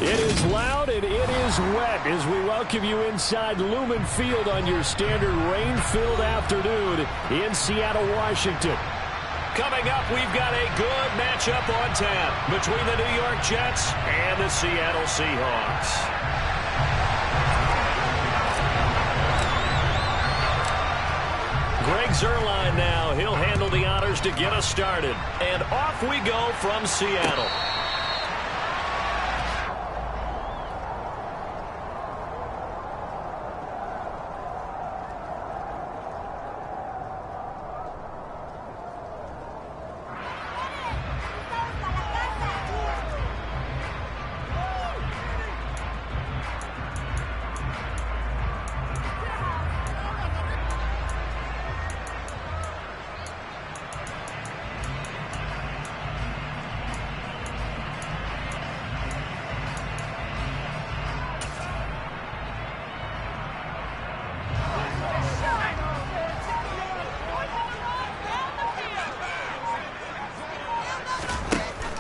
It is loud and it is wet as we welcome you inside Lumen Field on your standard rain-filled afternoon in Seattle, Washington. Coming up, we've got a good matchup on tap between the New York Jets and the Seattle Seahawks. Greg Zuerlein now. He'll handle the honors to get us started. And off we go from Seattle.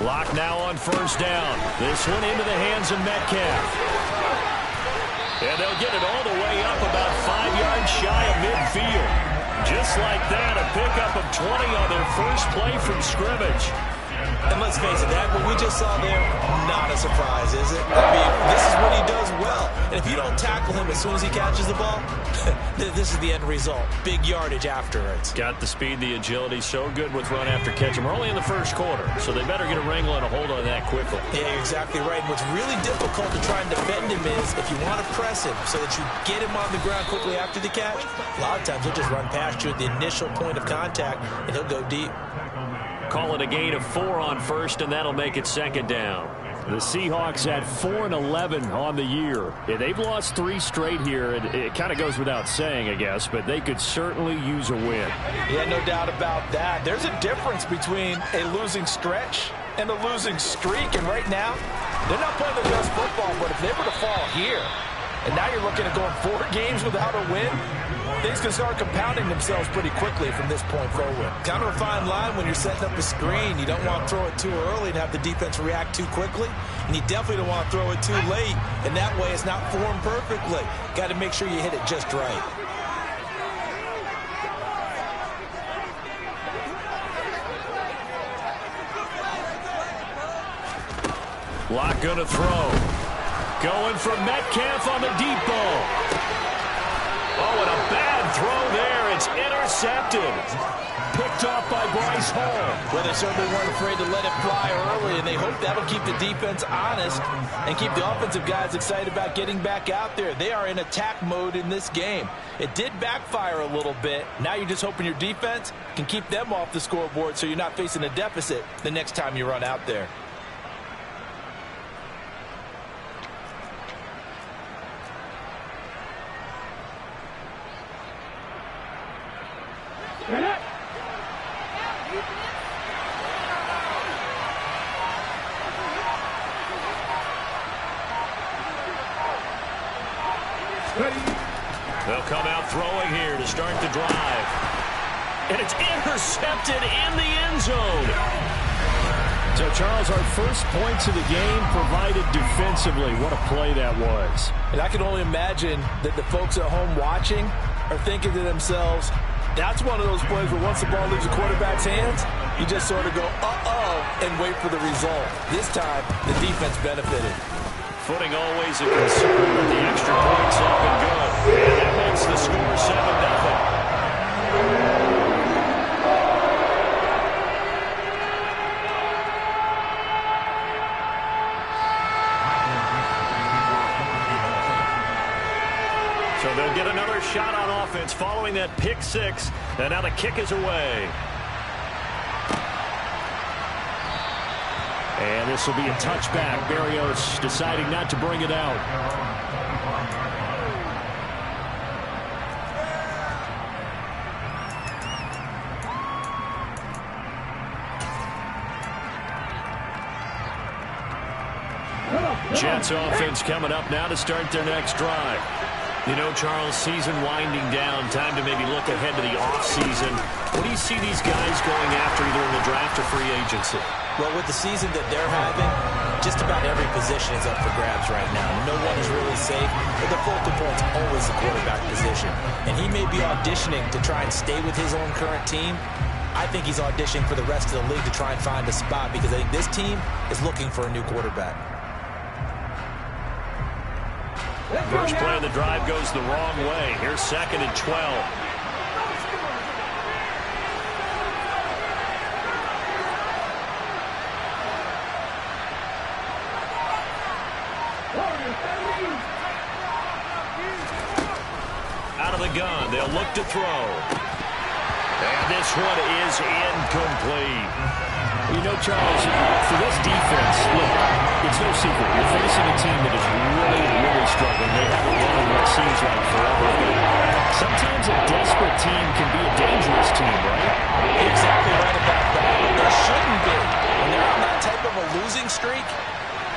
Lock now on first down. This one into the hands of Metcalf. And they'll get it all the way up about 5 yards shy of midfield. Just like that, a pickup of 20 on their first play from scrimmage. And let's face it, that what we just saw there, not a surprise, is it? I mean, this is what he does well. And if you don't tackle him as soon as he catches the ball, this is the end result. Big yardage afterwards. Got the speed, the agility, so good with run after catch. And we're only in the first quarter, so they better get a wrangle and a hold on that quickly. Yeah, you're exactly right. And what's really difficult to try and defend him is if you want to press him so that you get him on the ground quickly after the catch, a lot of times he'll just run past you at the initial point of contact, and he'll go deep. Call it a gain of 4 on first, and that'll make it second down. The Seahawks at 4-11 on the year. Yeah, they've lost 3 straight here. It kind of goes without saying, I guess, but they could certainly use a win. Yeah, no doubt about that. There's a difference between a losing stretch and a losing streak, and right now, they're not playing their best football, but if they were to fall here, and now you're looking at going 4 games without a win, things can start compounding themselves pretty quickly from this point forward. Kind of a fine line when you're setting up a screen. You don't want to throw it too early and have the defense react too quickly. And you definitely don't want to throw it too late. And that way it's not formed perfectly. Got to make sure you hit it just right. Lock going to throw. Going from Metcalf on the deep ball. Oh, and a bad throw there. It's intercepted. Picked off by Bryce Hall. Well, they certainly weren't afraid to let it fly early, and they hope that'll keep the defense honest and keep the offensive guys excited about getting back out there. They are in attack mode in this game. It did backfire a little bit. Now you're just hoping your defense can keep them off the scoreboard so you're not facing a deficit the next time you run out there. They'll come out throwing here to start the drive. And it's intercepted in the end zone. So, Charles, our first points of the game provided defensively. What a play that was. And I can only imagine that the folks at home watching are thinking to themselves, that's one of those plays where once the ball leaves the quarterback's hands, you just sort of go, uh-oh, and wait for the result. This time, the defense benefited. Footing always a concern, but the extra point's up and good. And that makes the score 7-0. So they'll get another shot on offense following that pick 6. And now the kick is away. And this will be a touchback. Berrios deciding not to bring it out. Jets offense coming up now to start their next drive. You know, Charles, season winding down, time to maybe look ahead to the offseason. What do you see these guys going after either in the draft or free agency? Well, with the season that they're having, just about every position is up for grabs right now. No one is really safe, but the focal point's always the quarterback position. And he may be auditioning to try and stay with his own current team. I think he's auditioning for the rest of the league to try and find a spot because I think this team is looking for a new quarterback. First play of the drive goes the wrong way. Here's 2nd and 12. Out of the gun, they'll look to throw. And this one is incomplete. You know, Charles, for this defense, look, it's no secret. You're facing a team that is really, really struggling. They haven't won in what seems like forever. But sometimes a desperate team can be a dangerous team, right? Exactly right about that. But they shouldn't be. When they're on that type of a losing streak,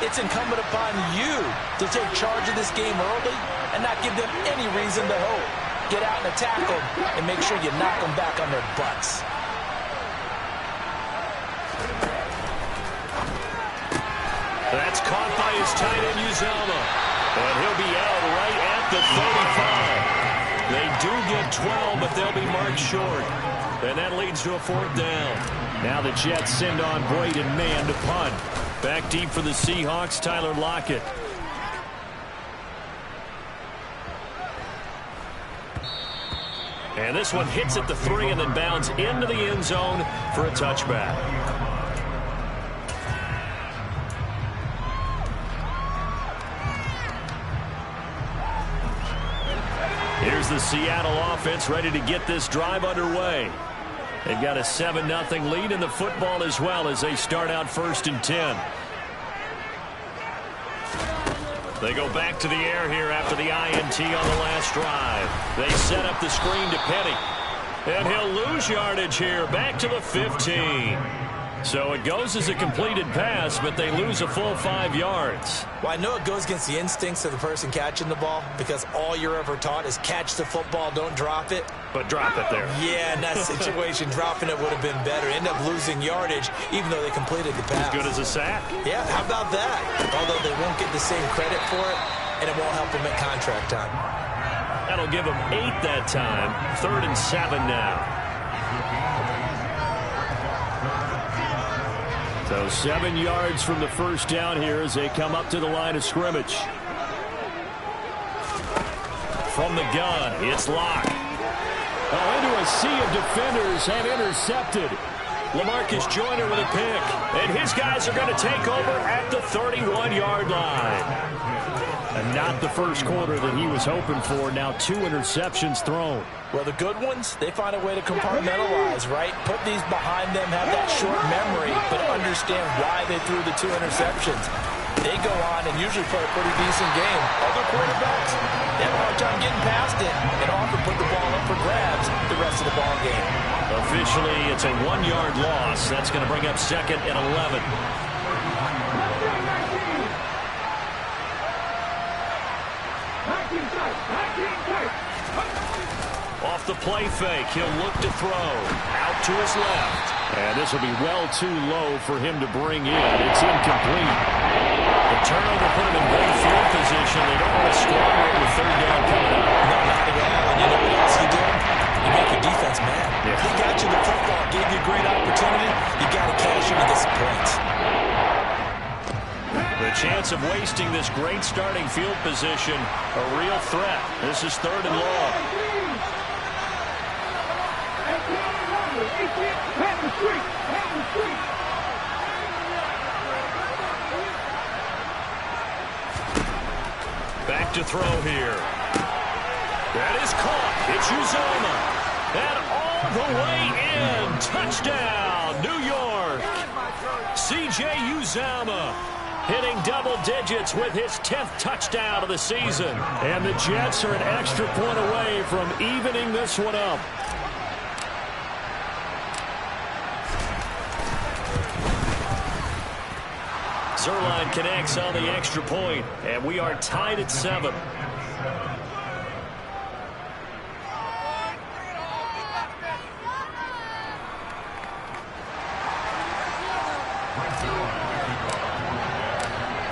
it's incumbent upon you to take charge of this game early and not give them any reason to hope. Get out and attack them and make sure you knock them back on their butts. That's caught by his tight end, Uzomah. And he'll be out right at the 35. They do get 12, but they'll be marked short. And that leads to a 4th down. Now the Jets send on Braden Mann to punt. Back deep for the Seahawks, Tyler Lockett. And this one hits at the 3 and then bounds into the end zone for a touchback. Here's the Seattle offense ready to get this drive underway. They've got a 7-0 lead in the football as well as they start out 1st and 10. They go back to the air here after the INT on the last drive. They set up the screen to Penny. And he'll lose yardage here, back to the 15. So it goes as a completed pass, but they lose a full 5 yards. Well, I know it goes against the instincts of the person catching the ball because all you're ever taught is catch the football, don't drop it. But drop it there. Yeah, in that situation, dropping it would have been better. End up losing yardage, even though they completed the pass. As good as a sack. Yeah, how about that? Although they won't get the same credit for it, and it won't help them at contract time. That'll give them 8 that time. 3rd and 7 now. So 7 yards from the first down here as they come up to the line of scrimmage. From the gun, it's Locke. Oh, into a sea of defenders and intercepted. LaMarcus Joyner with a pick. And his guys are going to take over at the 31-yard line. And not the first quarter that he was hoping for. Now 2 interceptions thrown. Well, the good ones, they find a way to compartmentalize, right? Put these behind them, have that short memory, but understand why they threw the 2 interceptions. They go on and usually play a pretty decent game. Other quarterbacks, they have a hard time getting past it and often put the ball up for grabs the rest of the ball game. Officially, it's a 1-yard loss. That's going to bring up 2nd and 11. Off the play fake, he'll look to throw. Out to his left. And this will be well too low for him to bring in. It's incomplete. The turnover put him in great field position. They don't want to squander it with 3rd down coming up. No, not at all. And you know what else you do? You make your defense mad. Yeah. They got you the football, gave you a great opportunity. You got to cash in to get some points. The chance of wasting this great starting field position, a real threat. This is 3rd and long. Back to throw here. That is caught. It's Uzomah. And all the way in. Touchdown, New York. C.J. Uzomah hitting double digits with his 10th touchdown of the season. And the Jets are an extra point away from evening this one up. Zerline connects on the extra point, and we are tied at 7.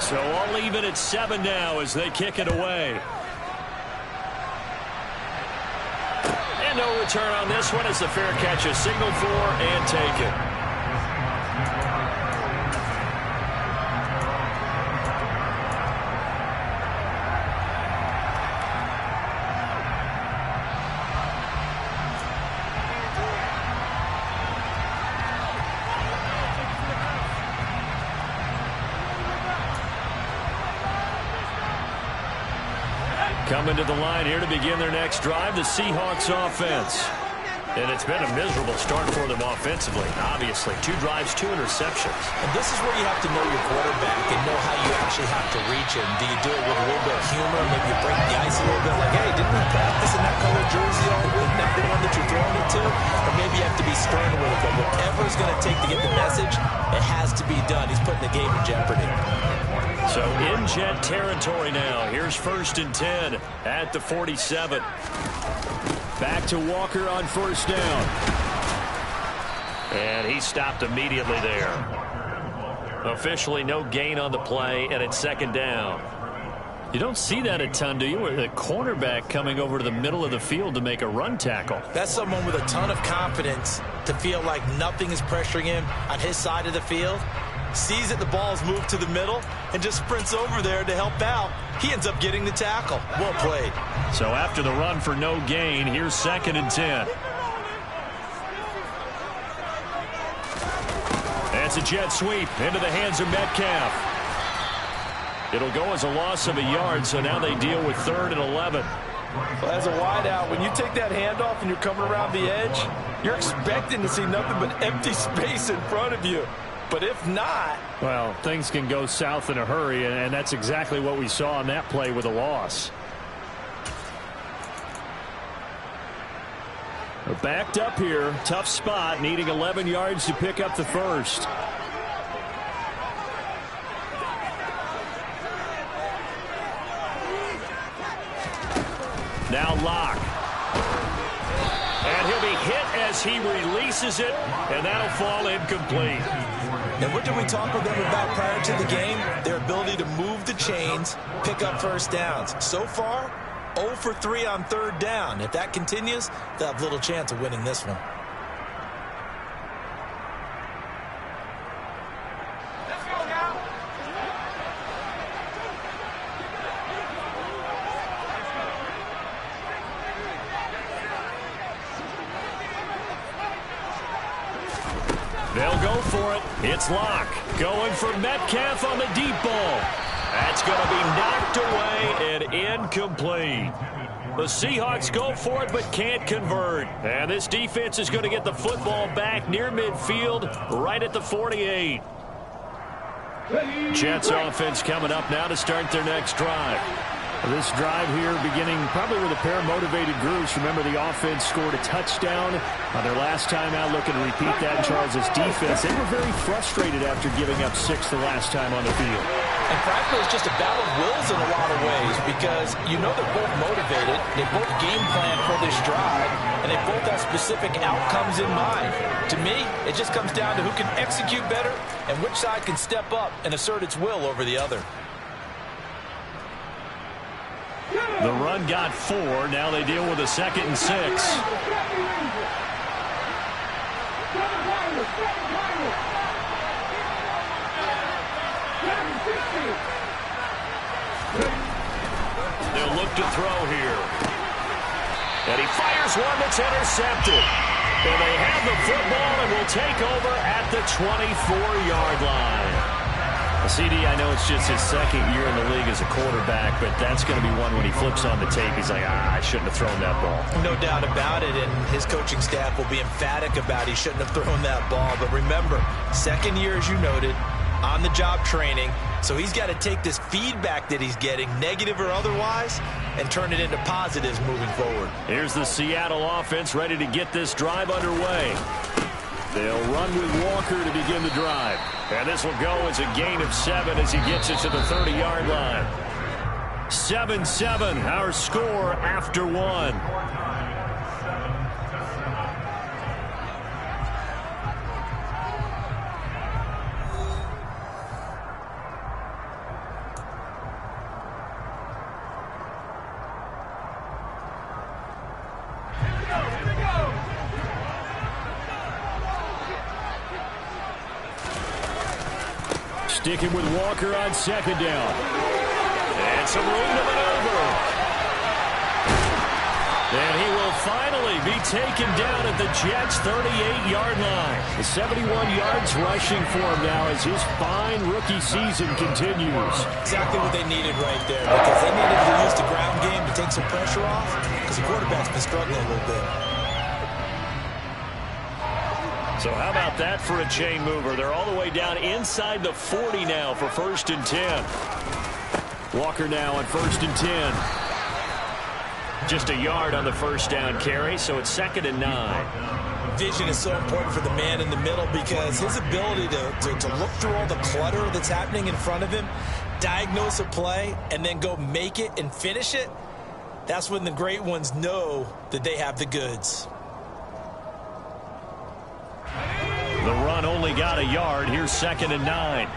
So all even at 7 now as they kick it away. And no return on this one as the fair catch is signaled for and taken. Coming to the line here to begin their next drive, the Seahawks offense. And it's been a miserable start for them offensively, obviously. 2 drives, 2 interceptions. And this is where you have to know your quarterback and know how you actually have to reach him. Do you do it with a little bit of humor? Maybe you break the ice a little bit like, hey, didn't we practice in that color jersey all week? Not the one that you're throwing it to? Or maybe you have to be stern with it. But whatever it's going to take to get the message, it has to be done. He's putting the game in jeopardy. So in Jet territory now. Here's 1st and 10 at the 47. Back to Walker on 1st down. And he stopped immediately there. Officially no gain on the play, and it's 2nd down. You don't see that a ton, do you? With a cornerback coming over to the middle of the field to make a run tackle. That's someone with a ton of confidence to feel like nothing is pressuring him on his side of the field. Sees that the ball is moved to the middle and just sprints over there to help out. He ends up getting the tackle. Well played. So after the run for no gain, here's 2nd and 10. That's a jet sweep into the hands of Metcalf. It'll go as a loss of a yard, so now they deal with 3rd and 11. Well, as a wideout, when you take that handoff and you're coming around the edge, you're expecting to see nothing but empty space in front of you. But if not... Well, things can go south in a hurry, and that's exactly what we saw on that play with a loss. They're backed up here. Tough spot, needing 11 yards to pick up the first. Now Locke. And he'll be hit as he releases it, and that'll fall incomplete. And what did we talk with them about prior to the game? Their ability to move the chains, pick up 1st downs. So far, 0 for 3 on 3rd down. If that continues, they'll have little chance of winning this one. They'll go for it. It's Locke going for Metcalf on the deep ball. That's going to be knocked away and incomplete. The Seahawks go for it but can't convert. And this defense is going to get the football back near midfield right at the 48. Jets offense coming up now to start their next drive. This drive here beginning probably with a pair of motivated groups. Remember, the offense scored a touchdown on their last time out, looking to repeat that in Charles' defense. They were very frustrated after giving up 6 the last time on the field. And frankly, it's just a battle of wills in a lot of ways because you know they're both motivated. They both game plan for this drive, and they both have specific outcomes in mind. To me, it just comes down to who can execute better and which side can step up and assert its will over the other. The run got 4. Now they deal with a 2nd and 6. They'll look to throw here. And he fires one that's intercepted. And they have the football and will take over at the 24-yard line. CD, I know it's just his 2nd year in the league as a quarterback, but that's going to be one when he flips on the tape. He's like, I shouldn't have thrown that ball. No doubt about it, and his coaching staff will be emphatic about he shouldn't have thrown that ball. But remember, 2nd year, as you noted, on-the-job training. So he's got to take this feedback that he's getting, negative or otherwise, and turn it into positives moving forward. Here's the Seattle offense ready to get this drive underway. They'll run with Walker to begin the drive. And this will go as a gain of 7 as he gets it to the 30-yard line. 7-7, our score after 1. Sticking with Walker on second down. And some room to maneuver. And he will finally be taken down at the Jets' 38-yard line. The 71 yards rushing for him now as his fine rookie season continues. Exactly what they needed right there, because they needed to use the ground game to take some pressure off, because the quarterback's been struggling a little bit. So how about that for a chain mover? They're all the way down inside the 40 now for 1st and 10. Walker now on 1st and 10. Just a yard on the first down carry, so it's 2nd and 9. Vision is so important for the man in the middle, because his ability to look through all the clutter that's happening in front of him, diagnose a play, and then go make it and finish it, that's when the great ones know that they have the goods. The run only got a yard. Here's 2nd and 9.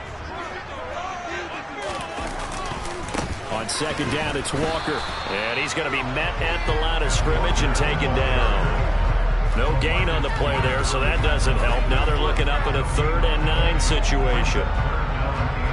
On 2nd down, it's Walker. And he's going to be met at the line of scrimmage and taken down. No gain on the play there, so that doesn't help. Now they're looking up at a 3rd and 9 situation.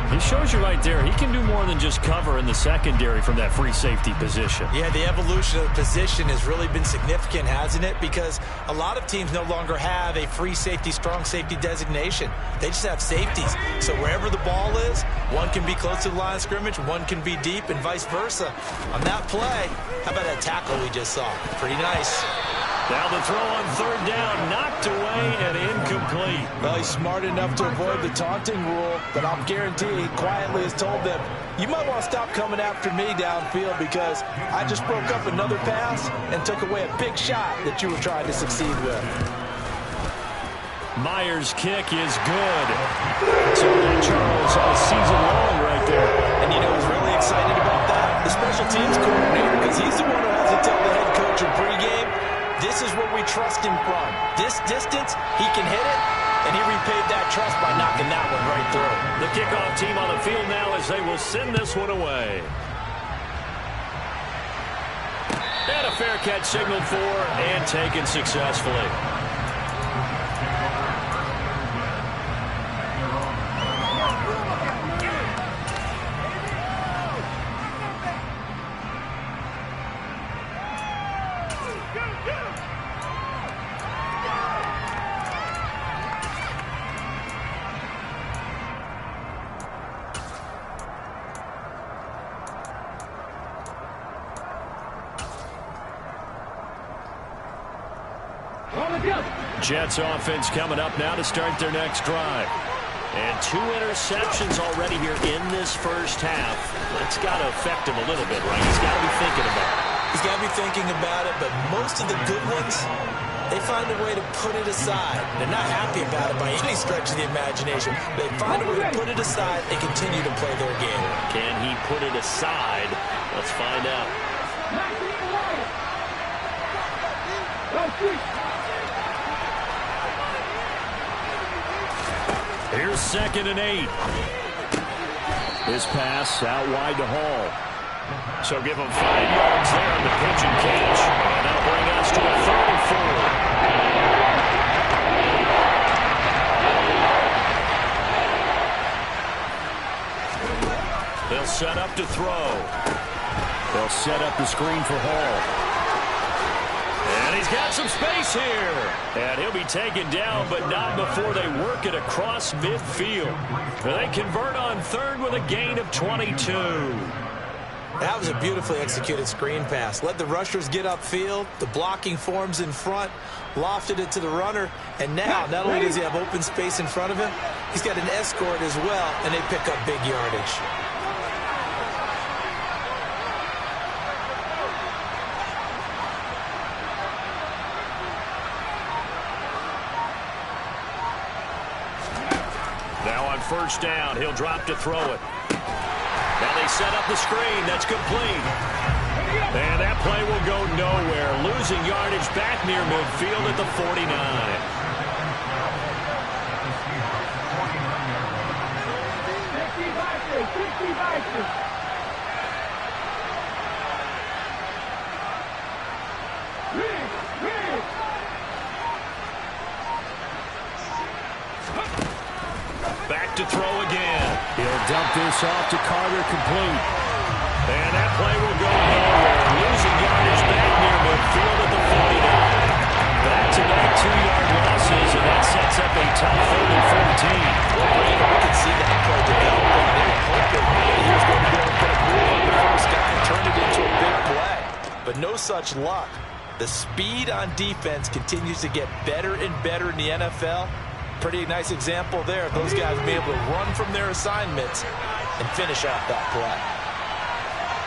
He shows you right there, he can do more than just cover in the secondary from that free safety position. Yeah, the evolution of the position has really been significant, hasn't it? Because a lot of teams no longer have a free safety, strong safety designation. They just have safeties. So wherever the ball is, one can be close to the line of scrimmage, one can be deep, and vice versa. On that play, how about that tackle we just saw? Pretty nice. Now the throw on 3rd down, knocked away and incomplete. Well, he's smart enough to avoid the taunting rule, but I'll guarantee he quietly has told them, you might want to stop coming after me downfield, because I just broke up another pass and took away a big shot that you were trying to succeed with. Myers' kick is good. So that Charles all season long right there. And you know who's really excited about that? The special teams coordinator, because he's the one who has to tell the head coach in pregame, this is what we trust him from. This distance, he can hit it, and he repaid that trust by knocking that one right through. The kickoff team on the field now as they will send this one away. And a fair catch signaled for and taken successfully. Jets offense coming up now to start their next drive. And 2 interceptions already here in this first half. That's got to affect him a little bit, right? He's got to be thinking about it. He's got to be thinking about it, but most of the good ones, they find a way to put it aside. They're not happy about it by any stretch of the imagination. They find a way to put it aside and continue to play their game. Can he put it aside? Let's find out. Here's 2nd and 8. This pass out wide to Hall. So give him 5 yards there on the pitch and catch. And that'll bring us to a 3rd and 4. They'll set up to throw. They'll set up the screen for Hall. And he's got some space here. And he'll be taken down, but not before they work it across midfield. They convert on 3rd with a gain of 22. That was a beautifully executed screen pass. Let the rushers get upfield. The blocking forms in front. Lofted it to the runner. And now, not only does he have open space in front of him, he's got an escort as well, and they pick up big yardage. First down, he'll drop to throw it. Now they set up the screen. That's complete. And that play will go nowhere. Losing yardage back near midfield at the 49. Back to throw again. He'll dump this off to Carter, complete. And that play will go nowhere. Losing yardage back near midfield at the 49. Back-to-back 2-yard losses, and that sets up a tough 3rd and 14. We could see that play developing. They were hoping that he was going to be able to put a move on the first guy and turn it into a big play. But no such luck. The speed on defense continues to get better and better in the NFL. Pretty nice example there of those guys being able to run from their assignments and finish off that play.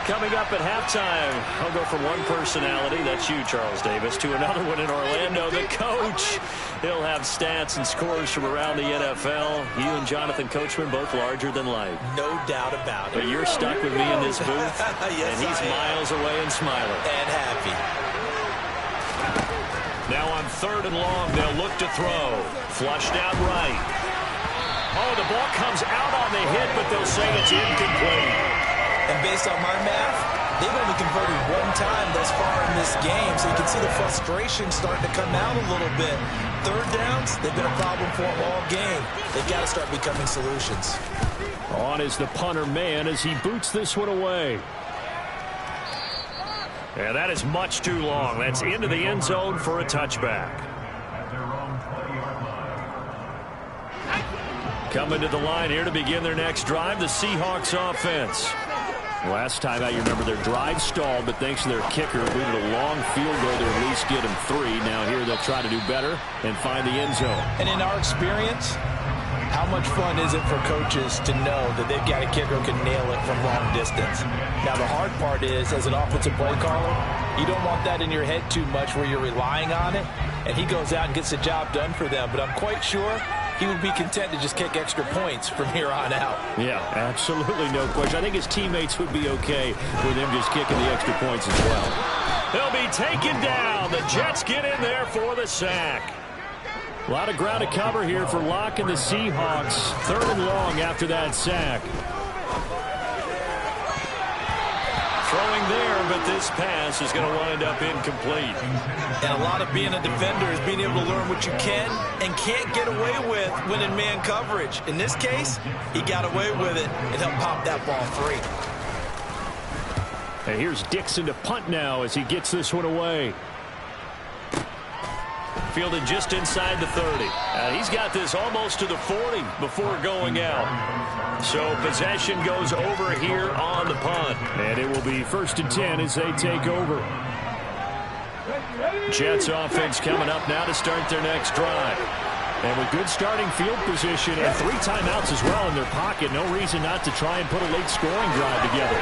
Coming up at halftime, I'll go from one personality, that's you, Charles Davis, to another one in Orlando, the coach. He'll have stats and scores from around the NFL. You and Jonathan Coachman, both larger than life. No doubt about it. But you're stuck with me in this booth, yes, and he's miles away and smiling. And happy. Now on 3rd and long, they'll look to throw. Flushed out right. Oh, the ball comes out on the hit, but they'll say it's incomplete. And based on my math, they've only converted one time thus far in this game, so you can see the frustration starting to come out a little bit. 3rd downs, they've been a problem for them all game. They've got to start becoming solutions. On is the punter man as he boots this one away. And that is much too long. That's into the end zone for a touchback. Coming to the line here to begin their next drive, the Seahawks offense. Last time out, you remember their drive stalled, but thanks to their kicker, booted a long field goal to at least get them 3. Now here they'll try to do better and find the end zone. And in our experience, how much fun is it for coaches to know that they've got a kicker who can nail it from long distance? Now the hard part is, as an offensive play caller, you don't want that in your head too much where you're relying on it, and he goes out and gets the job done for them. But I'm quite sure he would be content to just kick extra points from here on out. Yeah, absolutely no question. I think his teammates would be okay with him just kicking the extra points as well. He'll be taken down. The Jets get in there for the sack. A lot of ground to cover here for Locke and the Seahawks. 3rd and long after that sack. Throwing there, but this pass is going to wind up incomplete. And a lot of being a defender is being able to learn what you can and can't get away with when in man coverage. In this case, he got away with it and helped pop that ball free. And here's Dixon to punt now as he gets this one away. Fielded just inside the 30. He's got this almost to the 40 before going out. So possession goes over here on the punt. And it will be 1st and 10 as they take over. Jets offense coming up now to start their next drive. And with good starting field position and 3 timeouts as well in their pocket, no reason not to try and put a late scoring drive together.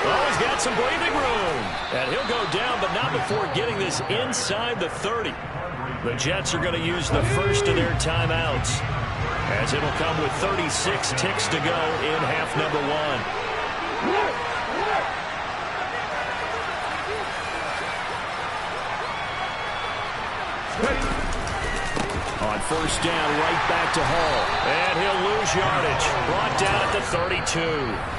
Well, he's got some breathing room. And he'll go down, but not before getting this inside the 30. The Jets are going to use the first of their timeouts, as it'll come with 36 ticks to go in half number 1. On 1st down, right back to Hall. And he'll lose yardage. Brought down at the 32.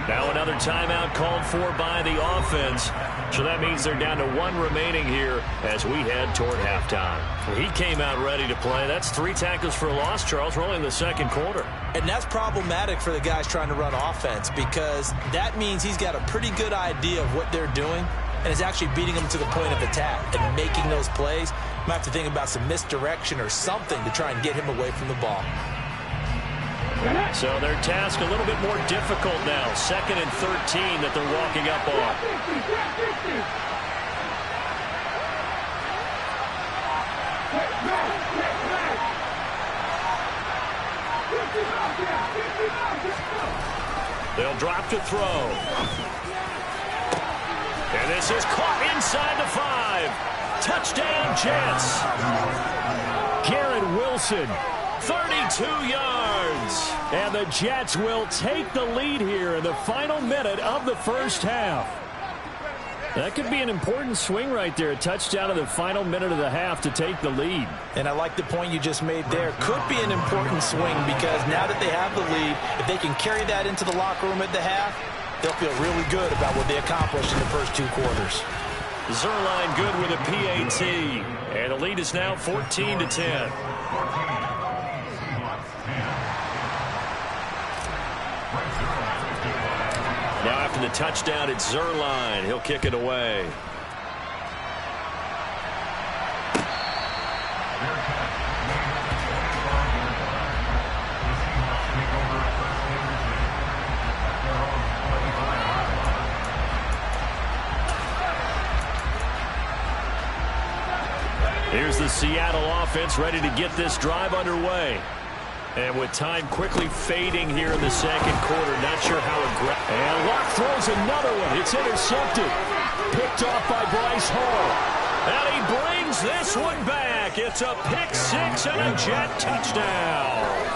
Now another timeout called for by the offense. So that means they're down to 1 remaining here as we head toward halftime. He came out ready to play. That's 3 tackles for a loss, Charles. We're only in the 2nd quarter. And that's problematic for the guys trying to run offense, because that means he's got a pretty good idea of what they're doing and is actually beating them to the point of attack and making those plays. You might have to think about some misdirection or something to try and get him away from the ball. So their task a little bit more difficult now. 2nd and 13 that they're walking up on. They'll drop to throw. And this is caught inside the 5. Touchdown, Jets. Garrett Wilson, 32 yards. And the Jets will take the lead here in the final minute of the first half. That could be an important swing right there. A touchdown in the final minute of the half to take the lead. And I like the point you just made there. Could be an important swing, because now that they have the lead, if they can carry that into the locker room at the half, they'll feel really good about what they accomplished in the first 2 quarters. Zerline good with a PAT. And the lead is now 14-10. Now after the touchdown, it's Zerline. He'll kick it away. Here's the Seattle offense ready to get this drive underway. And with time quickly fading here in the second quarter, not sure how aggressive. And Locke throws another one. It's intercepted. Picked off by Bryce Hall. And he brings this one back. It's a pick six and a Jet touchdown.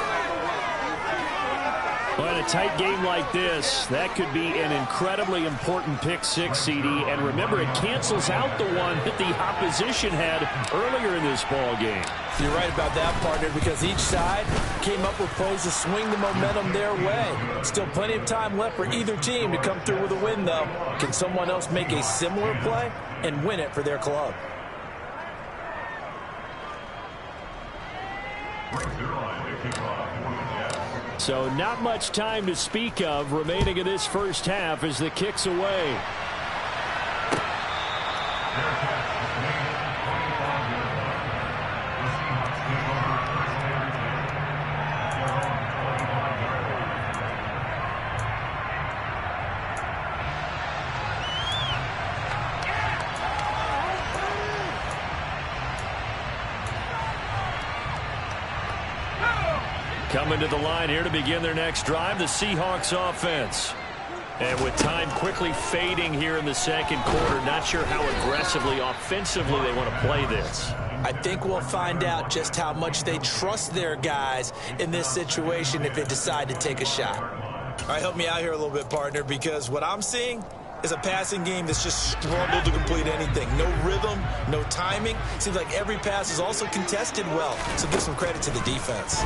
Well, in a tight game like this, that could be an incredibly important pick six, CD. And remember, it cancels out the one that the opposition had earlier in this ball game. You're right about that, partner, because each side came up with plays to swing the momentum their way. Still plenty of time left for either team to come through with a win, though. Can someone else make a similar play and win it for their club? So not much time to speak of remaining in this first half as the kick's away. Coming to the line here to begin their next drive, the Seahawks offense. And with time quickly fading here in the second quarter, not sure how aggressively, offensively they want to play this. I think we'll find out just how much they trust their guys in this situation if they decide to take a shot. All right, help me out here a little bit, partner, because what I'm seeing is a passing game that's just struggled to complete anything. No rhythm, no timing. Seems like every pass is also contested well. So give some credit to the defense.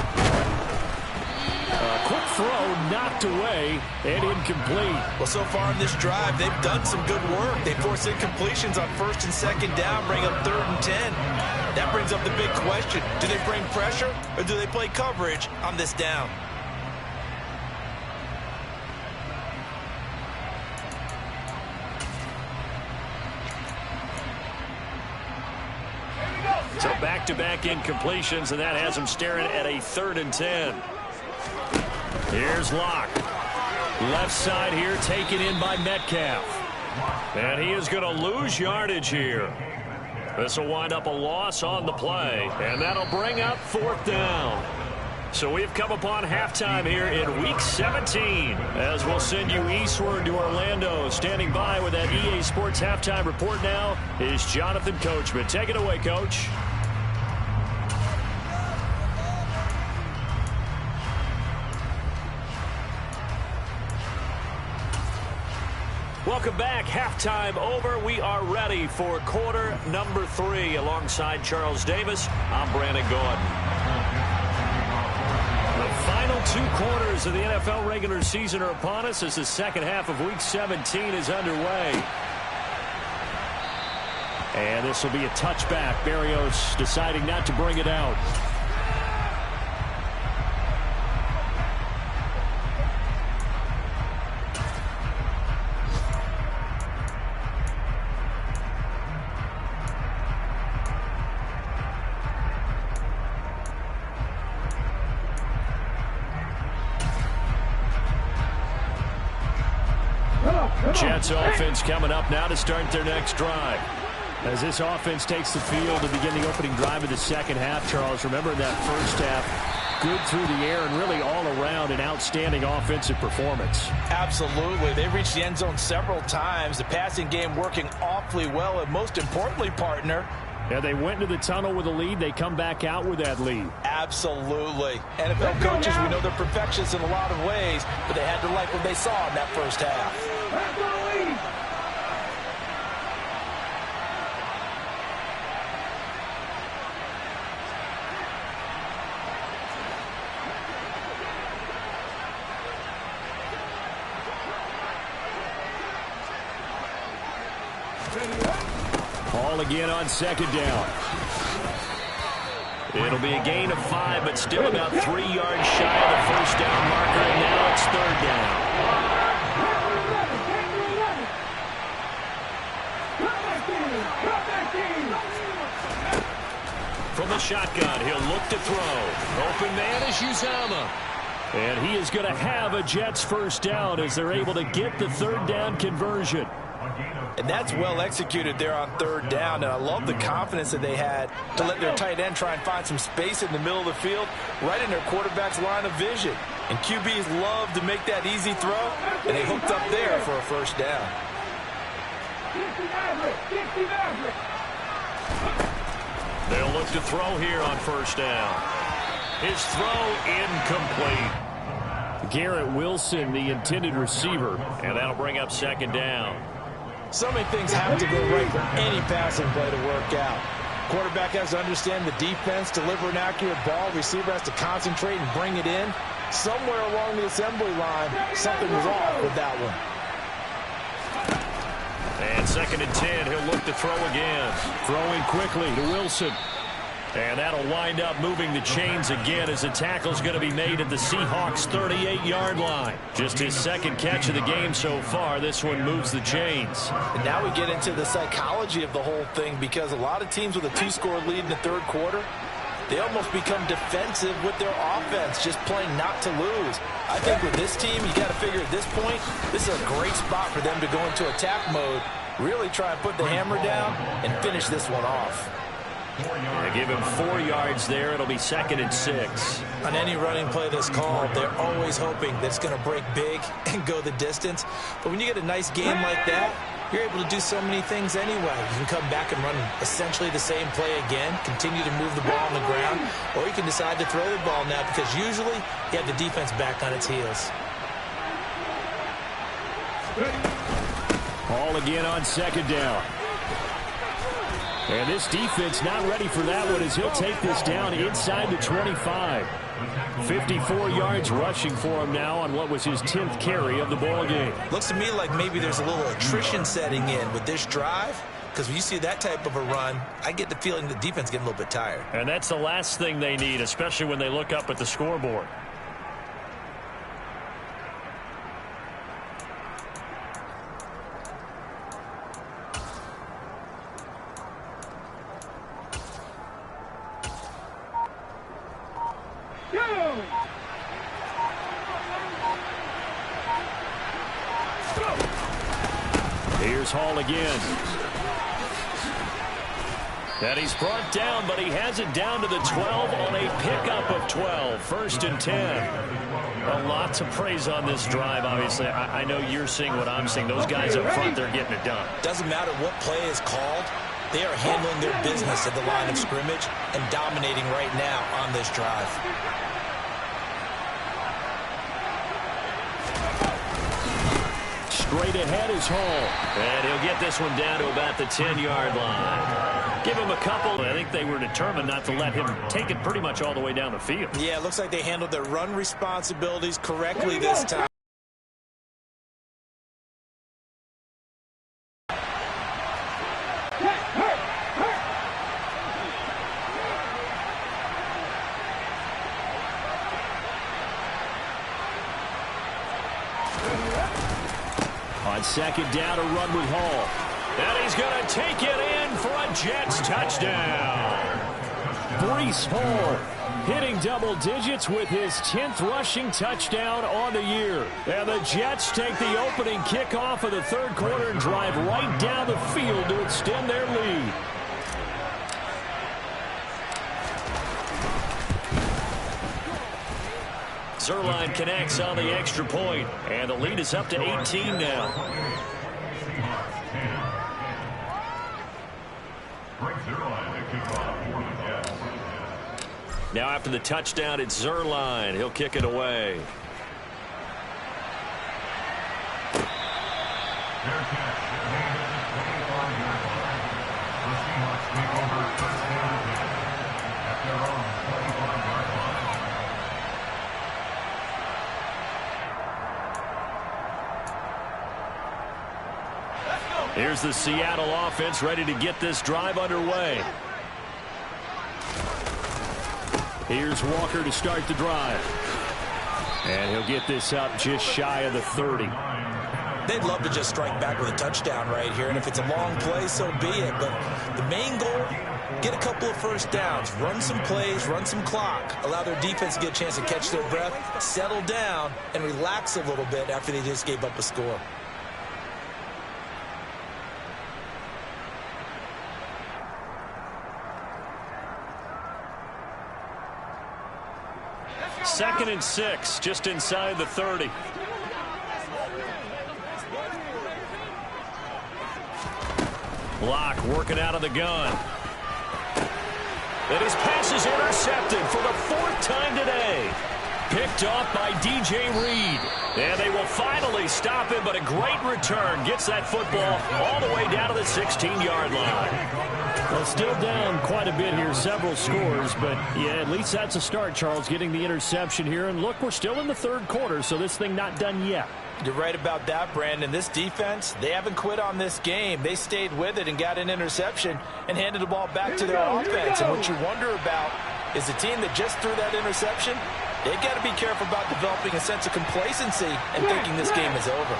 Quick throw knocked away and incomplete. Well, so far in this drive, they've done some good work. They force incompletions on first and second down, bring up 3rd and 10. That brings up the big question. Do they bring pressure or do they play coverage on this down? So back-to-back incompletions, and that has them staring at a 3rd and 10. Here's Locke. Left side here taken in by Metcalf. And he is going to lose yardage here. This will wind up a loss on the play. And that'll bring up 4th down. So we've come upon halftime here in Week 17. As we'll send you eastward to Orlando. Standing by with that EA Sports halftime report now is Jonathan Coachman. Take it away, Coach. Welcome back. Halftime over. We are ready for quarter number 3. Alongside Charles Davis, I'm Brandon Gordon. The final 2 quarters of the NFL regular season are upon us as the second half of Week 17 is underway. And this will be a touchback. Berrios deciding not to bring it out. Jets offense coming up now to start their next drive. As this offense takes the field to begin the opening drive of the second half, Charles, remember that first half, good through the air and really all around an outstanding offensive performance. Absolutely. They reached the end zone several times. The passing game working awfully well, and most importantly, partner, yeah, they went into the tunnel with a lead. They come back out with that lead. Absolutely. NFL coaches, we know they're perfectionists in a lot of ways, but they had to like what they saw in that first half. Ball again on second down. It'll be a gain of 5, but still about 3 yards shy of the first down marker, and now it's 3rd down. shotgun. He'll look to throw. Open man is Uzama. And he is going to have a Jets first down as they're able to get the third down conversion. And that's well executed there on third down. And I love the confidence that they had to let their tight end try and find some space in the middle of the field, right in their quarterback's line of vision. And QBs love to make that easy throw, and they hooked up there for a first down. They'll look to throw here on first down. His throw incomplete. Garrett Wilson, the intended receiver, and that'll bring up second down. So many things have to go right for any passing play to work out. Quarterback has to understand the defense, deliver an accurate ball. Receiver has to concentrate and bring it in. Somewhere along the assembly line, something was off with that one. And 2nd and 10, he'll look to throw again. Throwing quickly to Wilson. And that'll wind up moving the chains again as the tackle's going to be made at the Seahawks' 38-yard line. Just his second catch of the game so far. This one moves the chains. And now we get into the psychology of the whole thing, because a lot of teams with a 2-score lead in the third quarter, they almost become defensive with their offense, just playing not to lose. I think with this team, you got to figure at this point, this is a great spot for them to go into attack mode, really try and put the hammer down and finish this one off. They give him 4 yards there. It'll be 2nd and 6. On any running play that's called, they're always hoping that it's going to break big and go the distance. But when you get a nice game like that, you're able to do so many things anyway. You can come back and run essentially the same play again, continue to move the ball on the ground, or you can decide to throw the ball now, because usually you have the defense back on its heels. Ball again on 2nd down. And this defense not ready for that one as he'll take this down inside the 25. 54 yards rushing for him now on what was his 10th carry of the ball game. Looks to me like maybe there's a little attrition setting in with this drive, because when you see that type of a run, I get the feeling the defense getting a little bit tired. And that's the last thing they need, especially when they look up at the scoreboard. Here's Hall again. And he's brought down, but he has it down to the 12 on a pickup of 12. 1st and 10. A lot to praise on this drive, obviously. I know you're seeing what I'm seeing. Those guys up front, they're getting it done. Doesn't matter what play is called. They are handling their business at the line of scrimmage and dominating right now on this drive. Straight ahead is Hall. And he'll get this one down to about the 10-yard line. Give him a couple. I think they were determined not to let him take it pretty much all the way down the field. Yeah, it looks like they handled their run responsibilities correctly this time. On 2nd down, a run with Hall. And he's going to take it in for a Jets touchdown. Breece Hall hitting double digits with his 10th rushing touchdown on the year. And the Jets take the opening kickoff of the third quarter and drive right down the field to extend their lead. Zerline connects on the extra point, and the lead is up to 18 now. Now after the touchdown, it's Zerline. He'll kick it away. Here's the Seattle offense ready to get this drive underway. Here's Walker to start the drive. And he'll get this up just shy of the 30. They'd love to just strike back with a touchdown right here, and if it's a long play, so be it. But the main goal get a couple of first downs, run some plays, run some clock, allow their defense to get a chance to catch their breath, settle down, and relax a little bit after they just gave up a score. Second and 6, just inside the 30. Block working out of the gun. And his pass is intercepted for the 4th time today. Picked off by DJ Reed. And they will finally stop him, but a great return. Gets that football all the way down to the 16-yard line. Well, still down quite a bit here, several scores, but yeah, at least that's a start, Charles, getting the interception here. And look, we're still in the 3rd quarter, so this thing not done yet. You're right about that, Brandon. This defense, they haven't quit on this game. They stayed with it and got an interception and handed the ball back to their offense. And what you wonder about is the team that just threw that interception, they've got to be careful about developing a sense of complacency and thinking this game is over.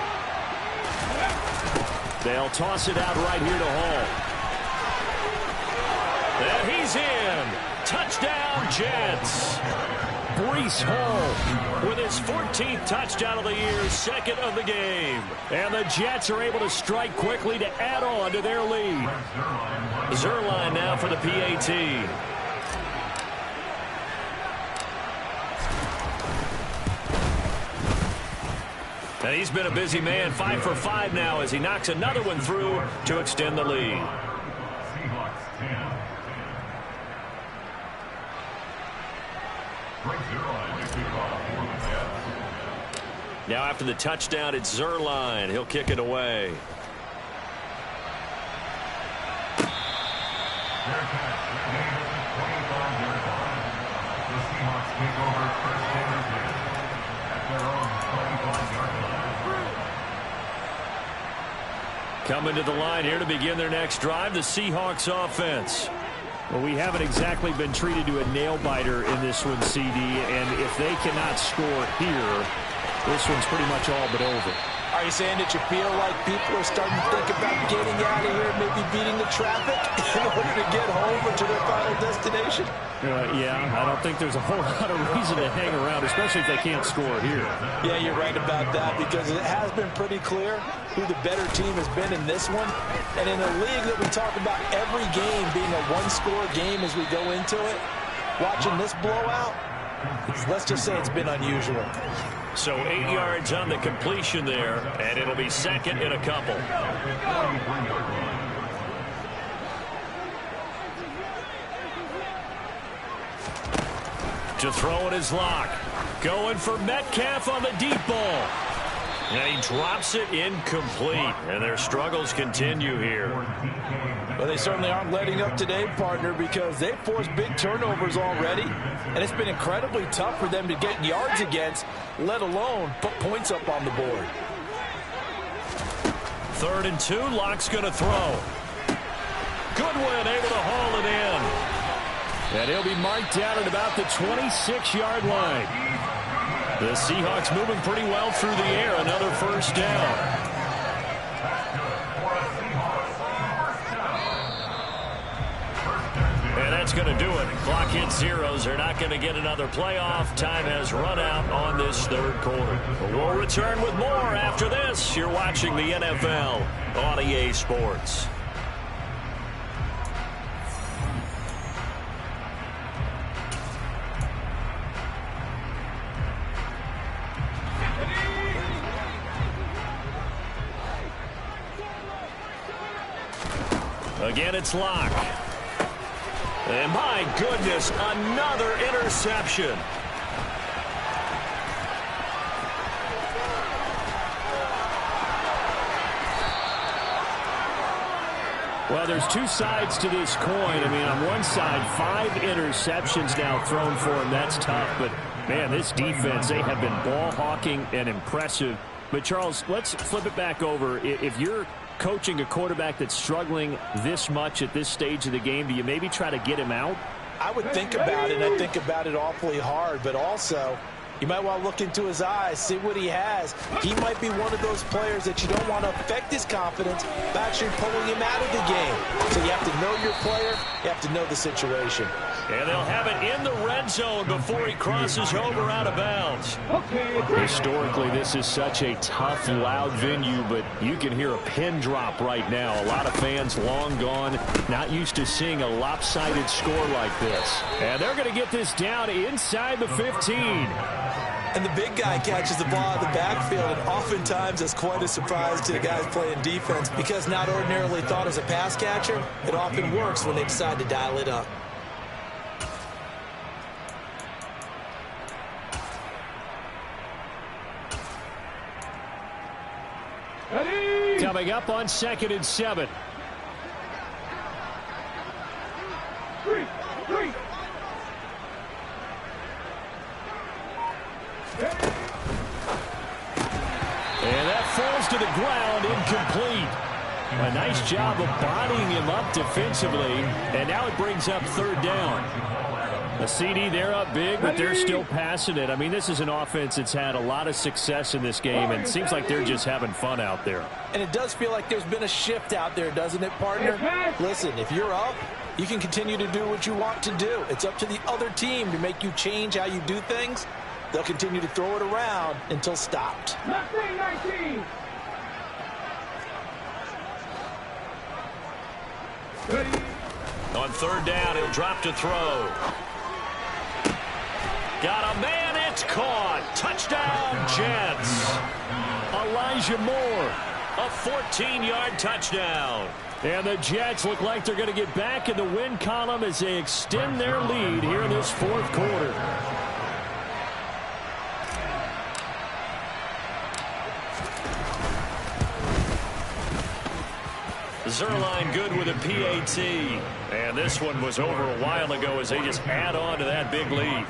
They'll toss it out right here to Hall. And he's in. Touchdown, Jets. Breece Hall with his 14th touchdown of the year, 2nd of the game. And the Jets are able to strike quickly to add on to their lead. Zerline now for the PAT. And he's been a busy man, 5 for 5 now as he knocks another one through to extend the lead. Now after the touchdown, it's Zerline. He'll kick it away. Coming to the line here to begin their next drive, the Seahawks offense. Well, we haven't exactly been treated to a nail-biter in this one, CD, and if they cannot score here, this one's pretty much all but over. Are you saying that you feel like people are starting to think about getting out of here, maybe beating the traffic in order to get home or to their final destination? Yeah, I don't think there's a whole lot of reason to hang around, especially if they can't score here. Yeah, you're right about that because it has been pretty clear who the better team has been in this one. And in a league that we talk about every game being a one-score game as we go into it, watching this blowout, let's just say it's been unusual. So 8 yards on the completion there, and it'll be 2nd and a couple. To throw it is Locke. Going for Metcalf on the deep ball. And he drops it incomplete. And their struggles continue here. Well, they certainly aren't letting up today, partner, because they've forced big turnovers already. And it's been incredibly tough for them to get yards against, let alone put points up on the board. 3rd and 2, Locke's going to throw. Goodwin able to haul it in. And he'll be marked down at about the 26-yard line. The Seahawks moving pretty well through the air. Another first down. And that's going to do it. Clock hits zeros. They're not going to get another playoff. Time has run out on this 3rd quarter. But we'll return with more after this. You're watching the NFL on EA Sports. Again, it's Locke. And my goodness, another interception. Well, there's two sides to this coin. I mean, on one side, 5 interceptions now thrown for him. That's tough. But, man, this defense, they have been ball hawking and impressive. But, Charles, let's flip it back over. If you're coaching a quarterback that's struggling this much at this stage of the game, do you maybe try to get him out? I would think about it, and I think about it awfully hard. But also, You might want to look into his eyes, see what he has. He might be one of those players that you don't want to affect his confidence by actually pulling him out of the game. So you have to know your player. You have to know the situation. And they'll have it in the red zone before he crosses over out of bounds. Historically, this is such a tough, loud venue, but you can hear a pin drop right now. A lot of fans long gone, not used to seeing a lopsided score like this. And they're going to get this down inside the 15. And the big guy catches the ball in the backfield, and oftentimes it's quite a surprise to the guys playing defense because not ordinarily thought as a pass catcher, it often works when they decide to dial it up. Coming up on 2nd and 7. And that falls to the ground, incomplete. A nice job of bodying him up defensively, and now it brings up 3rd down. A CD, they're up big, but they're still passing it. I mean, this is an offense that's had a lot of success in this game, and it seems like they're just having fun out there. And it does feel like there's been a shift out there, doesn't it, partner? Listen, if you're up, you can continue to do what you want to do. It's up to the other team to make you change how you do things. They'll continue to throw it around until stopped. 19. On 3rd down, he'll drop to throw. Got a man, it's caught. Touchdown, Jets. Elijah Moore, a 14-yard touchdown. And the Jets look like they're going to get back in the win column as they extend their lead here in this 4th quarter. Zerline good with a PAT. And this one was over a while ago as they just add on to that big lead.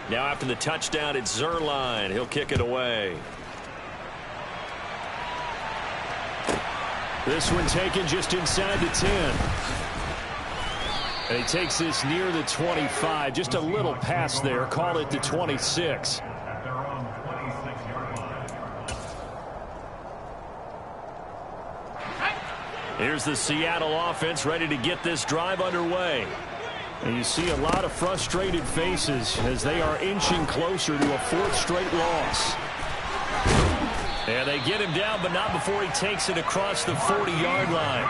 Now after the touchdown, it's Zerline. He'll kick it away. This one taken just inside the 10. And he takes this near the 25. Just a little pass there. Call it the 26. Here's the Seattle offense ready to get this drive underway. And you see a lot of frustrated faces as they are inching closer to a 4th straight loss. And they get him down, but not before he takes it across the 40-yard line.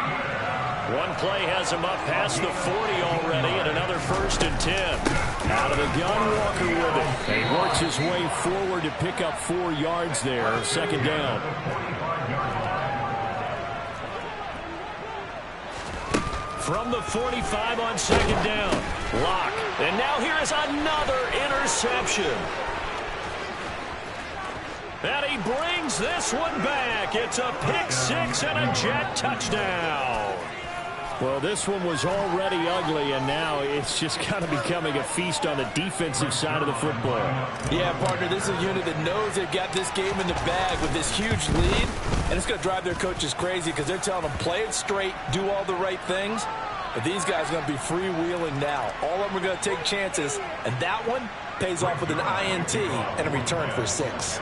One play has him up past the 40 already, and another 1st and 10. Out of the gun, Walker with it. And he works his way forward to pick up 4 yards there. 2nd down. From the 45 on 2nd down. Lock. And now here is another interception. And he brings this one back. It's a pick 6 and a Jet touchdown. Well, this one was already ugly, and now it's just kind of becoming a feast on the defensive side of the football. Yeah, partner, this is a unit that knows they've got this game in the bag with this huge lead, and it's going to drive their coaches crazy because they're telling them play it straight, do all the right things. But these guys are going to be freewheeling now. All of them are going to take chances, and that one pays off with an INT and a return for 6.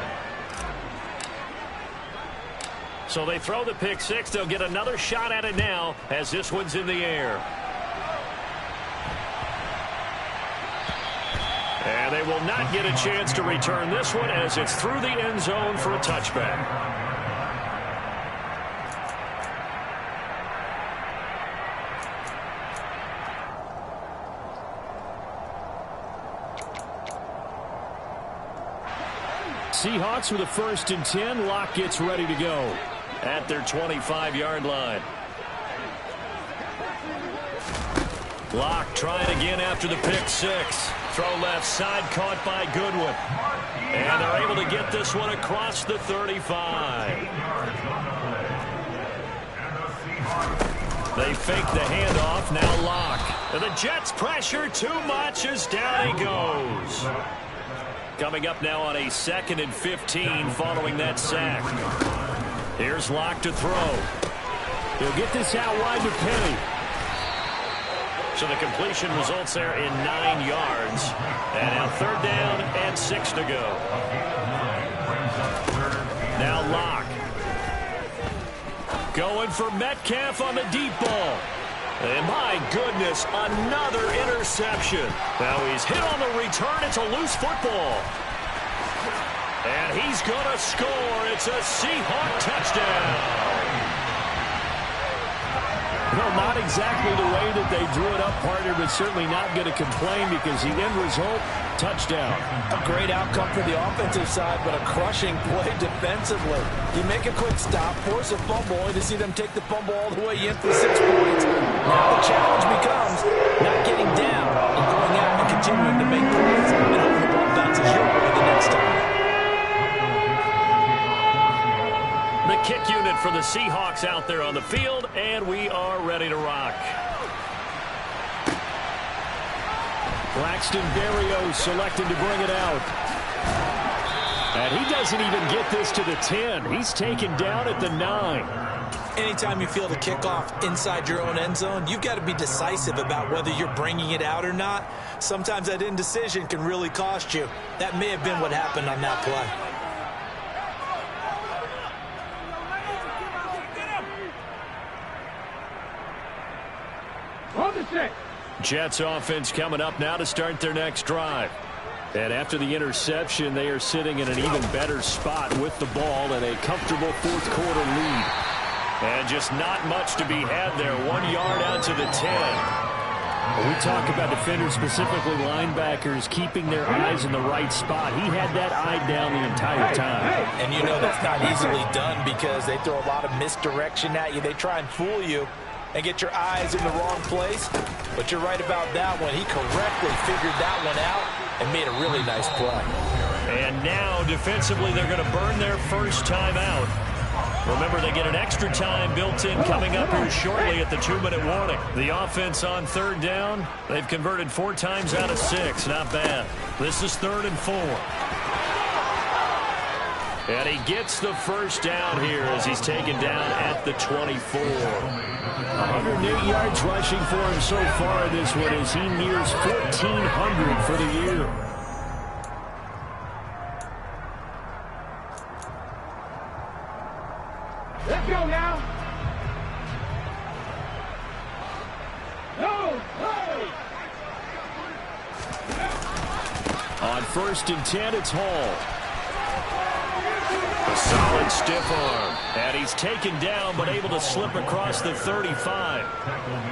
So they throw the pick 6. They'll get another shot at it now as this one's in the air. And they will not get a chance to return this one as it's through the end zone for a touchback. Seahawks with a 1st and 10. Lock gets ready to go at their 25-yard line. Lock trying again after the pick 6. Throw left side, caught by Goodwin. And they're able to get this one across the 35. They fake the handoff, now Lock. And the Jets pressure too much as down he goes. Coming up now on a 2nd and 15 following that sack. Here's Lock to throw. He'll get this out wide to Penny. So the completion results there in 9 yards. And now 3rd down and 6 to go. Now Locke. Going for Metcalf on the deep ball. And my goodness, another interception. Now he's hit on the return. It's a loose football. And he's going to score. It's a Seahawk touchdown. Well, not exactly the way that they drew it up, partner, but certainly not going to complain because the end result, touchdown. A great outcome for the offensive side, but a crushing play defensively. You make a quick stop, force a fumble, only to see them take the fumble all the way in for 6 points. Now the challenge becomes not getting down and going out and continuing to make plays and hoping the ball bounces your way the next time. The kick unit for the Seahawks out there on the field, and we are ready to rock. Braxton Berrios selected to bring it out. And he doesn't even get this to the 10. He's taken down at the 9. Anytime you feel the kickoff inside your own end zone, you've got to be decisive about whether you're bringing it out or not. Sometimes that indecision can really cost you. That may have been what happened on that play. Jets offense coming up now to start their next drive. And after the interception, they are sitting in an even better spot with the ball and a comfortable 4th quarter lead. And just not much to be had there. 1 yard out to the 10. When we talk about defenders, specifically linebackers, keeping their eyes in the right spot. He had that eye down the entire time. And you know that's not easily done because they throw a lot of misdirection at you. They try and fool you and get your eyes in the wrong place. But you're right about that one. He correctly figured that one out and made a really nice play. And now, defensively, they're going to burn their first time out. Remember, they get an extra time built in coming up here shortly at the 2-minute warning. The offense on 3rd down, they've converted 4 times out of 6. Not bad. This is 3rd and 4. And he gets the first down here as he's taken down at the 24. 108 yards rushing for him so far this one as he nears 1,400 for the year. Let's go now. No. On 1st and 10, it's Hall. A solid stiff arm. And he's taken down but able to slip across the 35.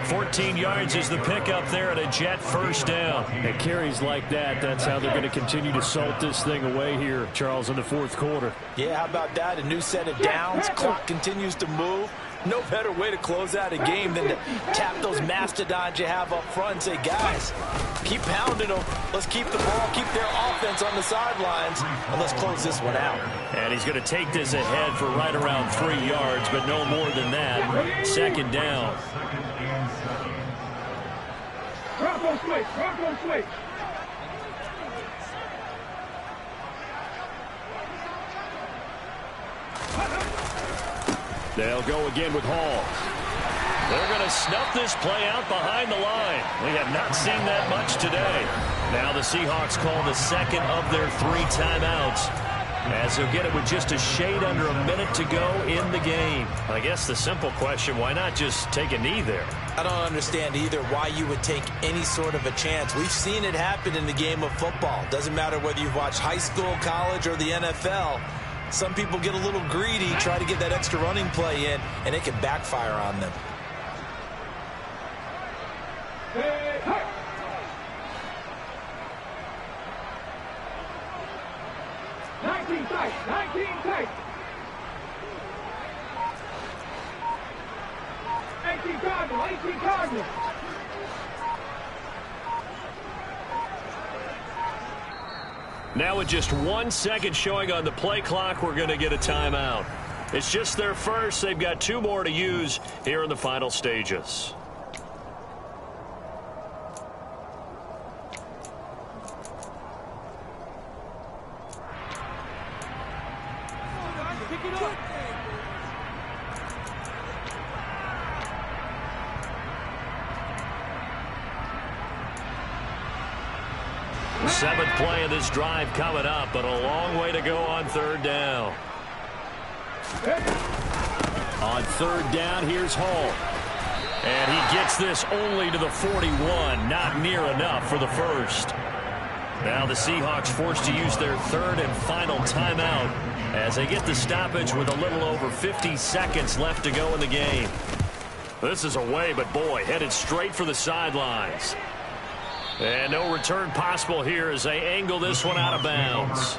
14 yards is the pickup there at a Jet first down. And carries like that, that's how they're going to continue to salt this thing away here, Charles, in the 4th quarter. Yeah, how about that? A new set of downs. Clock continues to move. No better way to close out a game than to tap those mastodons you have up front and say, guys, keep pounding them. Let's keep the ball, keep their offense on the sidelines, and let's close this one out. And he's going to take this ahead for right around 3 yards, but no more than that. 2nd down. Bronco switch. They'll go again with Hall. They're going to snuff this play out behind the line. We have not seen that much today. Now the Seahawks call the 2nd of their 3 timeouts, as they'll get it with just a shade under a minute to go in the game. I guess the simple question, why not just take a knee there? I don't understand either why you would take any sort of a chance. We've seen it happen in the game of football. Doesn't matter whether you've watched high school, college, or the NFL. Some people get a little greedy, try to get that extra running play in, and it can backfire on them. Hey, hey. 19 tight. 18 Cardinal. Now with just 1 second showing on the play clock, we're going to get a timeout. It's just their first. They've got 2 more to use here in the final stages. Seventh play of this drive coming up, but a long way to go on third down. On third down, here's Hall. And he gets this only to the 41, not near enough for the first. Now the Seahawks forced to use their third and final timeout as they get the stoppage with a little over 50 seconds left to go in the game. This is away, but boy, headed straight for the sidelines. And no return possible here as they angle this one out of bounds.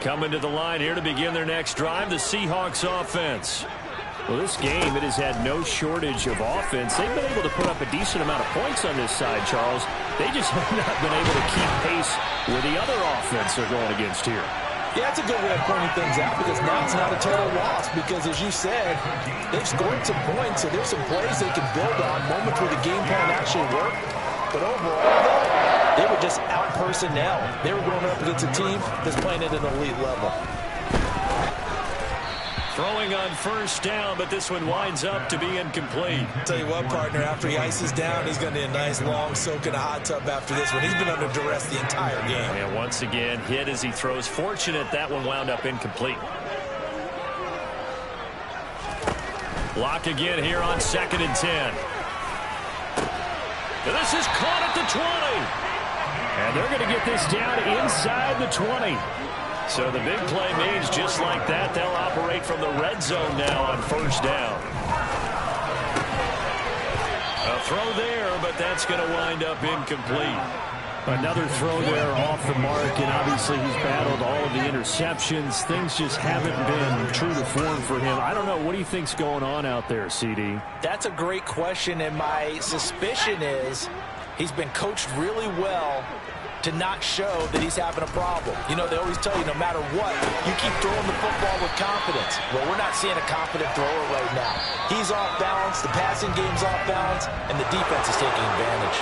Coming to the line here to begin their next drive, the Seahawks offense. Well, this game, it has had no shortage of offense. They've been able to put up a decent amount of points on this side, Charles. They just have not been able to keep pace with the other offense they're going against here. Yeah, that's a good way of pointing things out because now it's not a total loss because, as you said, they've scored some points, so there's some plays they can build on, moments where the game plan actually worked. But overall, though, they were just out personnel. They were going up against a team that's playing at an elite level. Throwing on first down, but this one winds up to be incomplete. Tell you what, partner, after he ices down, he's going to need a nice long soak in a hot tub after this one. He's been under duress the entire game. And once again, hit as he throws. Fortunate that one wound up incomplete. Block again here on 2nd and 10. And this is caught at the 20. And they're going to get this down inside the 20. So the big play means just like that, they'll operate from the red zone now on first down. A throw there, but that's going to wind up incomplete. Another throw there off the mark, and obviously he's battled all of the interceptions. Things just haven't been true to form for him. I don't know. What do you think's going on out there, CD? That's a great question, and my suspicion is he's been coached really well to not show that he's having a problem. You know, they always tell you no matter what, you keep throwing the football with confidence. Well, we're not seeing a confident thrower right now. He's off balance, the passing game's off balance, and the defense is taking advantage.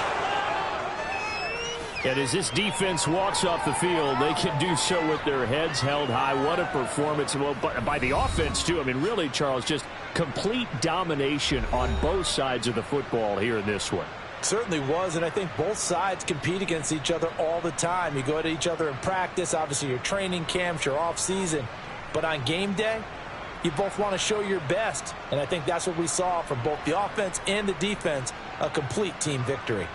And as this defense walks off the field, they can do so with their heads held high. What a performance. Well, by the offense, too. I mean, really, Charles, just complete domination on both sides of the football here in this one. Certainly was, and I think both sides compete against each other all the time. You go at each other in practice, obviously your training camps, your off-season. But on game day, you both want to show your best. And I think that's what we saw from both the offense and the defense, a complete team victory.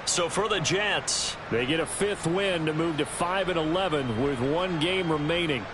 So for the Jets, they get a 5th win to move to 5-11 with one game remaining.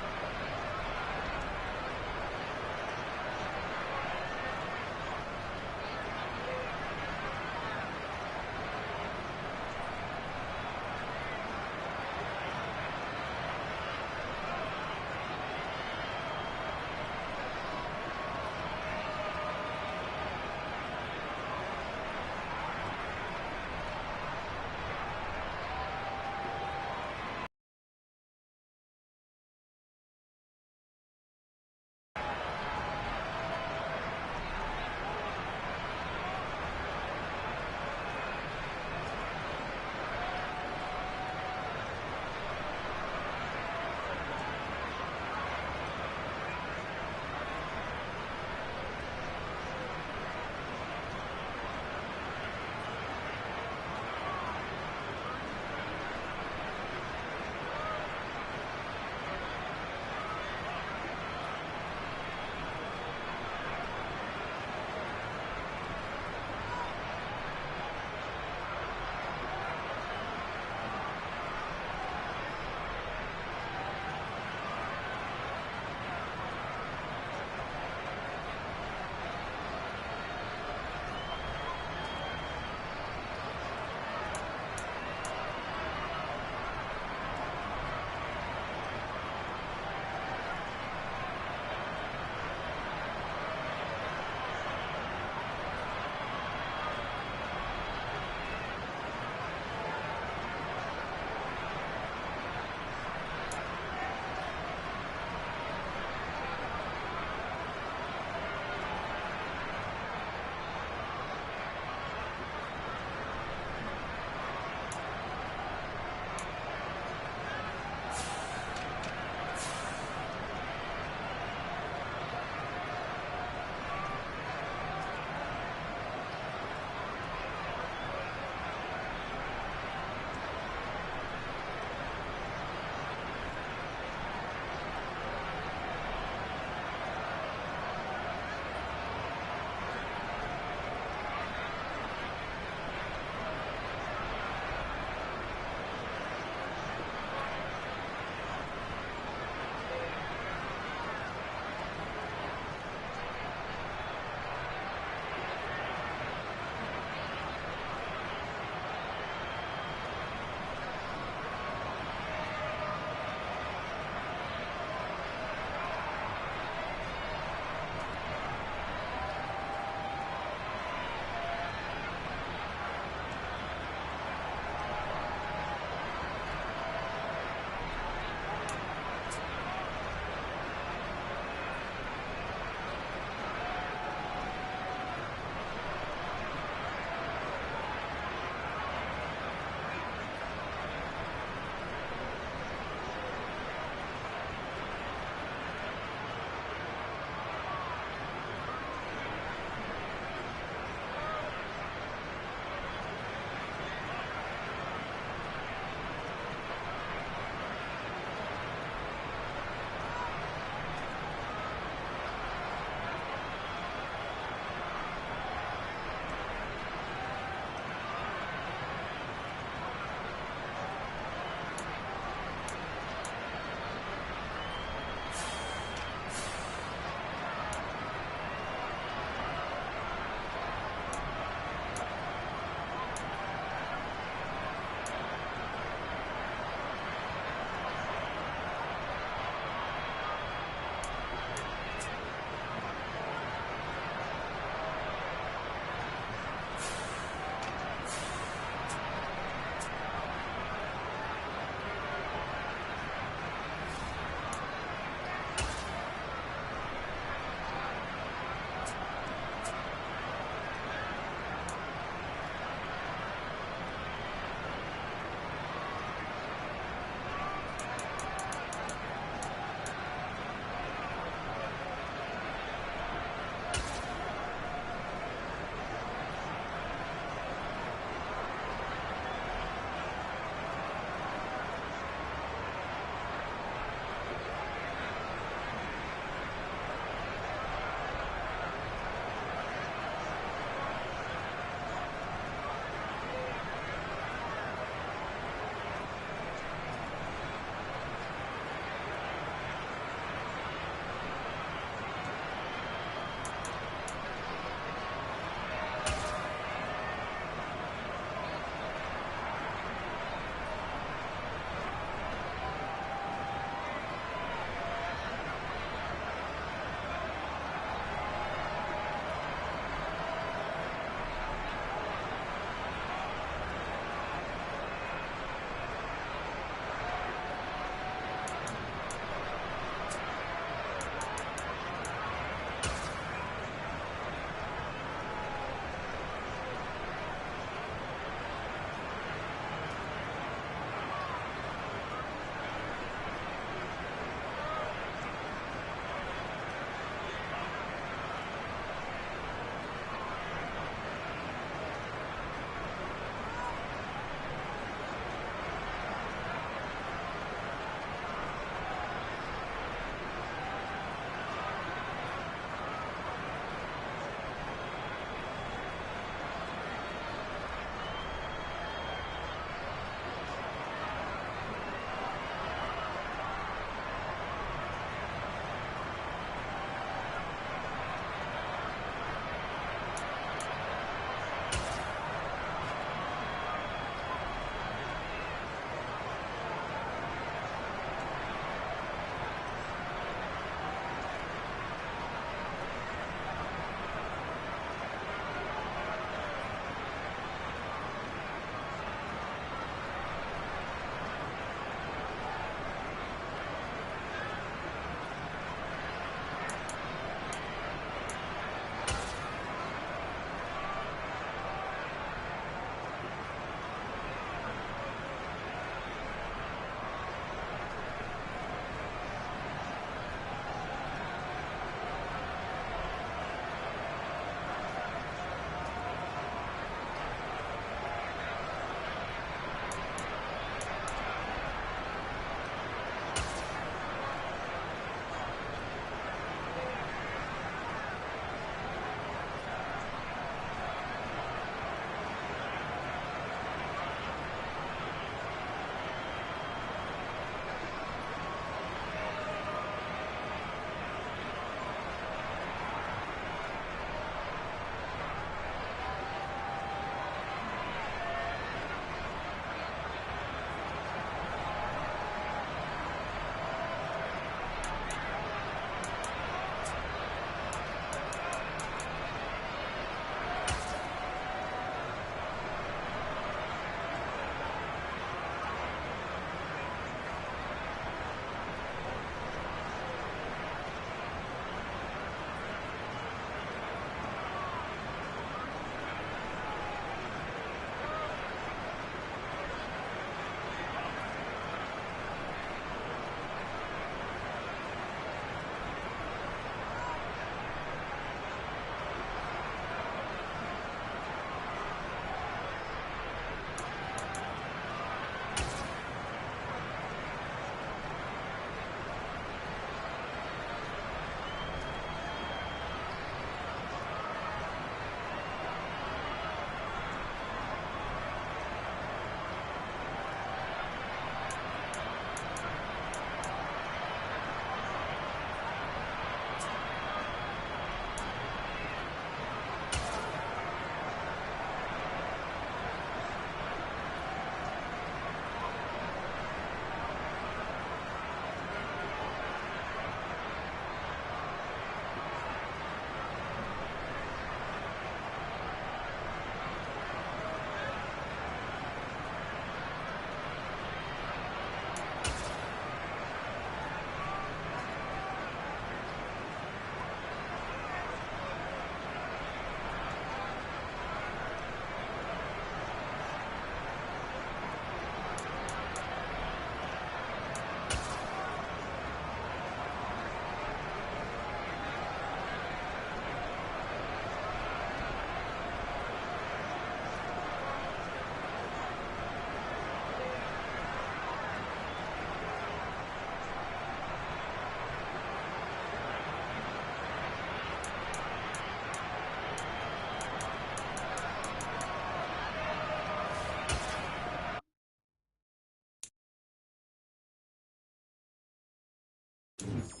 switch.